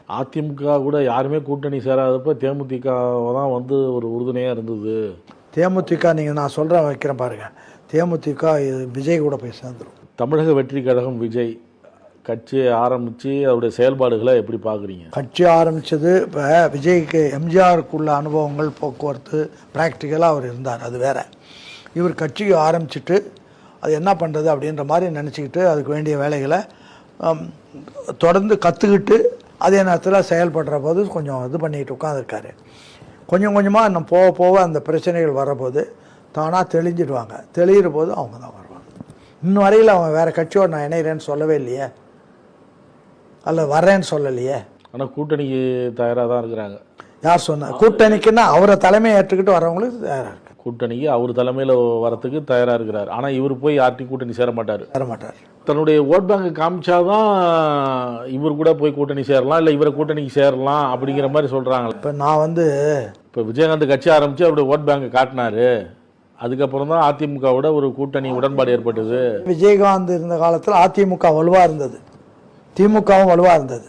அதிமுக கூட யாருமே கூட்டணி சேராதப்ப தேமுதிக தான் வந்து ஒரு உறுதுணையாக இருந்தது. தேமுதிக நீங்கள் நான் சொல்கிறேன் வைக்கிறேன் பாருங்கள், தேமுதிக விஜய் கூட போய் சேர்ந்துடும். தமிழக வெற்றி கழகம் விஜய் கட்சியை ஆரம்பித்து அவருடைய செயல்பாடுகளை எப்படி பார்க்குறீங்க? கட்சி ஆரம்பித்தது இப்போ விஜய்க்கு எம்ஜிஆருக்குள்ள அனுபவங்கள் போக்குவரத்து ப்ராக்டிக்கலாக அவர் இருந்தார், அது வேறு. இவர் கட்சியை ஆரம்பிச்சுட்டு அது என்ன பண்ணுறது அப்படின்ற மாதிரி நினச்சிக்கிட்டு அதுக்கு வேண்டிய வேலைகளை தொடர்ந்து கற்றுக்கிட்டு அதே நேரத்தில் செயல்படுற போது கொஞ்சம் இது பண்ணிக்கிட்டு உட்காந்துருக்காரு. கொஞ்சம் கொஞ்சமாக இன்னும் போக போக அந்த பிரச்சனைகள் வரபோது தானாக தெளிஞ்சிடுவாங்க. தெளிகிற போது அவங்க தான் வருவாங்க. இன்னும் வரையில் அவன் வேறு கட்சியோடு நான் இணைகிறேன்னு சொல்லவே இல்லையே, அல்ல வர்றேன்னு சொல்லலையே. ஆனால் கூட்டணிக்கு தயாராக தான் இருக்கிறாங்க. யார் சொன்னா? கூட்டணிக்குன்னா அவரை தலைமையை ஏற்றுக்கிட்டு வரவங்களுக்கு தயாராக இருக்கு. கூட்டணிக்கு அவர் தலைமையில் வரத்துக்கு தயாராக இருக்கிறார். ஆனால் இவர் போய் யார்ட்டையும் கூட்டணி சேர மாட்டார். தன்னுடைய ஓட் பேங்கை காமிச்சாதான் இவர் கூட போய் கூட்டணி சேரலாம், இல்லை இவரை கூட்டணிக்கு சேரலாம் அப்படிங்கிற மாதிரி சொல்கிறாங்களே. இப்போ நான் இப்போ விஜயகாந்த் கட்சி ஆரம்பித்து அவருடைய ஓட் பேங்கை காட்டினாரு. அதுக்கப்புறம் தான் அதிமுகவோட ஒரு கூட்டணி உடன்பாடு ஏற்பட்டது. விஜயகாந்த் இருந்த காலத்தில் அதிமுக வலுவாக இருந்தது, திமுகவும் வலுவாக இருந்தது.